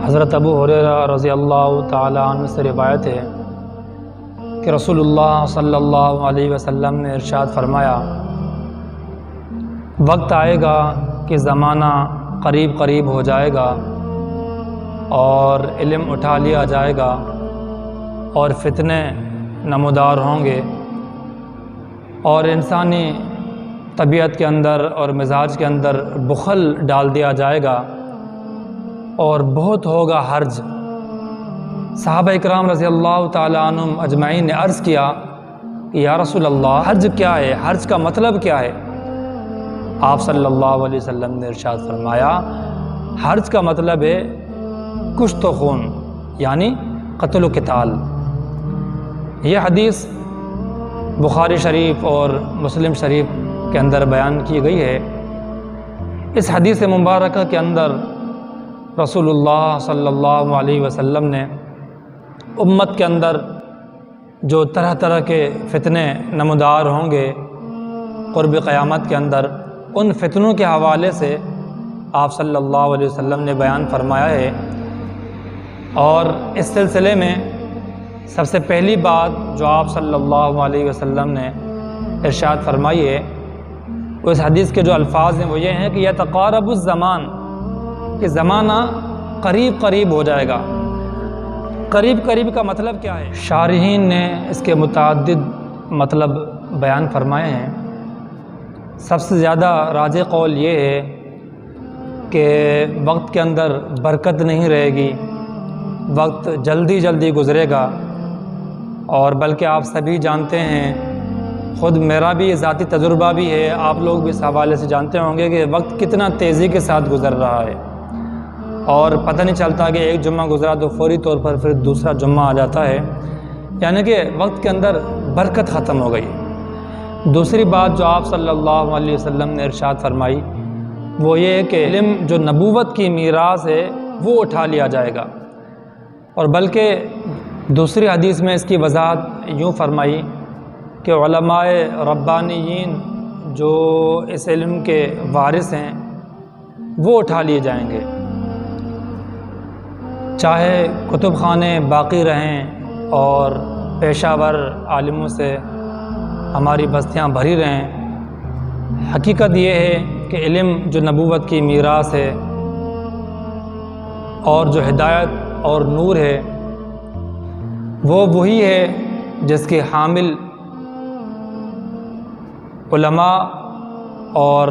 حضرت ابو ہریرہ رضی اللہ تعالیٰ عنہ سے روایت ہے کہ رسول اللہ صلی اللہ علیہ وسلم نے ارشاد فرمایا، وقت آئے گا کہ زمانہ قریب قریب ہو جائے گا اور علم اٹھا لیا جائے گا اور فتنے نمودار ہوں گے اور انسانی طبیعت کے اندر اور مزاج کے اندر بخل ڈال دیا جائے گا اور بہت ہوگا حرج۔ صحابہ اکرام رضی اللہ تعالیٰ عنہم اجمعین نے عرض کیا کہ یا رسول اللہ، حرج کیا ہے؟ حرج کا مطلب کیا ہے؟ آپ صلی اللہ علیہ وسلم نے ارشاد فرمایا، حرج کا مطلب ہے کشت و خون، یعنی قتل و قتال۔ یہ حدیث بخاری شریف اور مسلم شریف کے اندر بیان کی گئی ہے۔ اس حدیث مبارکہ کے اندر رسول اللہ صلی اللہ علیہ وسلم نے امت کے اندر جو طرح طرح کے فتنے نمودار ہوں گے قرب قیامت کے اندر، ان فتنوں کے حوالے سے آپ صلی اللہ علیہ وسلم نے بیان فرمایا ہے۔ اور اس سلسلے میں سب سے پہلی بات جو آپ صلی اللہ علیہ وسلم نے ارشاد فرمائی ہے، وہ اس حدیث کے جو الفاظ ہیں وہ یہ ہیں کہ یتقارب الزمان، کہ زمانہ قریب قریب ہو جائے گا۔ قریب قریب کا مطلب کیا ہے؟ شارحین نے اس کے متعدد مطلب بیان فرمائے ہیں۔ سب سے زیادہ راجح قول یہ ہے کہ وقت کے اندر برکت نہیں رہے گی، وقت جلدی جلدی گزرے گا، اور بلکہ آپ سبھی جانتے ہیں، خود میرا بھی ذاتی تجربہ بھی ہے، آپ لوگ بھی اس حوالے سے جانتے ہوں گے کہ وقت کتنا تیزی کے ساتھ گزر رہا ہے اور پتہ نہیں چلتا کہ ایک جمعہ گزرا تو فوری طور پر پھر دوسرا جمعہ آ جاتا ہے، یعنی کہ وقت کے اندر برکت ختم ہو گئی۔ دوسری بات جو آپ صلی اللہ علیہ وسلم نے ارشاد فرمائی وہ یہ ہے کہ علم جو نبوت کی میراث ہے وہ اٹھا لیا جائے گا، اور بلکہ دوسری حدیث میں اس کی وضاحت یوں فرمائی کہ علماء ربانیین جو اس علم کے وارث ہیں وہ اٹھا لیے جائیں گے، چاہے کتب خانے باقی رہیں اور پیشہ ور عالموں سے ہماری بستیاں بھری رہیں۔ حقیقت یہ ہے کہ علم جو نبوت کی میراث ہے اور جو ہدایت اور نور ہے وہ وہی ہے جس کے حامل علماء اور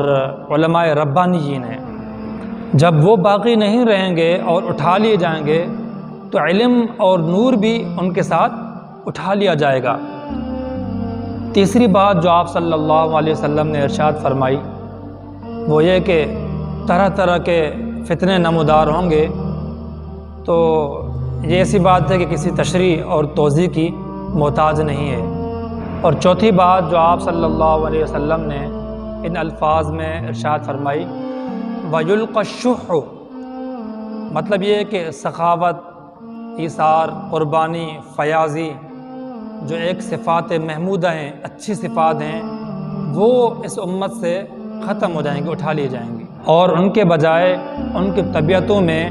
علماء ربانیین ہیں۔ جب وہ باقی نہیں رہیں گے اور اٹھا لیے جائیں گے تو علم اور نور بھی ان کے ساتھ اٹھا لیا جائے گا۔ تیسری بات جو آپ صلی اللہ علیہ وسلم نے ارشاد فرمائی وہ یہ کہ طرح طرح کے فتنے نمودار ہوں گے، تو یہ ایسی بات ہے کہ کسی تشریح اور توضیح کی محتاج نہیں ہے۔ اور چوتھی بات جو آپ صلی اللہ علیہ وسلم نے ان الفاظ میں ارشاد فرمائی وَيُلْقَى الشُّحُّ، مطلب یہ ہے کہ سخاوت، ایثار، قربانی، فیاضی جو ایک صفات محمودہ ہیں، اچھی صفات ہیں، وہ اس امت سے ختم ہو جائیں گے، اٹھا لیے جائیں گے، اور ان کے بجائے ان کی طبیعتوں میں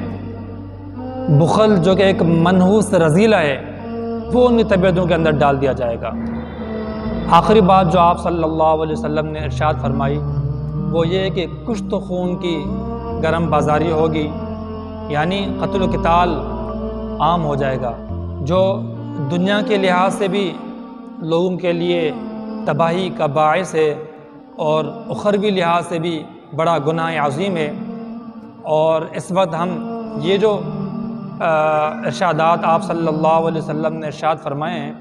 بخل جو کہ ایک منحوس رذیلہ ہے وہ ان کی طبیعتوں کے اندر ڈال دیا جائے گا۔ آخری بات جو آپ صلی اللہ علیہ وسلم نے ارشاد فرمائی وہ یہ ہے کہ کشت و خون کی گرم بازاری ہوگی، یعنی قتل و قتال عام ہو جائے گا، جو دنیا کے لحاظ سے بھی لوگوں کے لیے تباہی کا باعث ہے اور اخروی لحاظ سے بھی بڑا گناہ عظیم ہے۔ اور اس وقت ہم یہ جو ارشادات آپ صلی اللہ علیہ وسلم نے ارشاد فرمائے ہیں،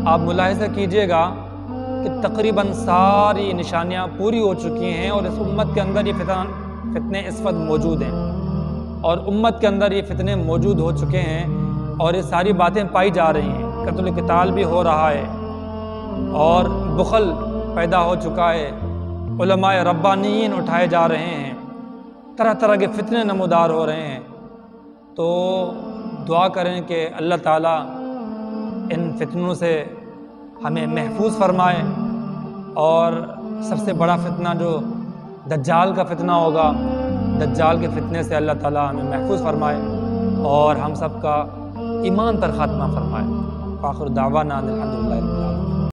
آپ ملاحظہ کیجئے گا کہ تقریباً ساری نشانیاں پوری ہو چکی ہیں، اور اس امت کے اندر یہ فتنے اس وقت موجود ہیں، اور امت کے اندر یہ فتنے موجود ہو چکے ہیں، اور یہ ساری باتیں پائی جا رہی ہیں۔ قتل و قتال بھی ہو رہا ہے اور بخل پیدا ہو چکا ہے، علماء ربانیین اٹھائے جا رہے ہیں، طرح طرح کے فتنے نمودار ہو رہے ہیں۔ تو دعا کریں کہ اللہ تعالیٰ ان فتنوں سے ہمیں محفوظ فرمائے، اور سب سے بڑا فتنہ جو دجال کا فتنہ ہوگا، دجال کے فتنے سے اللہ تعالیٰ ہمیں محفوظ فرمائے۔ اور ہم سب کا ایمان پر خاتمہ فرمائے۔ فآخر دعوانا الحمدللہ۔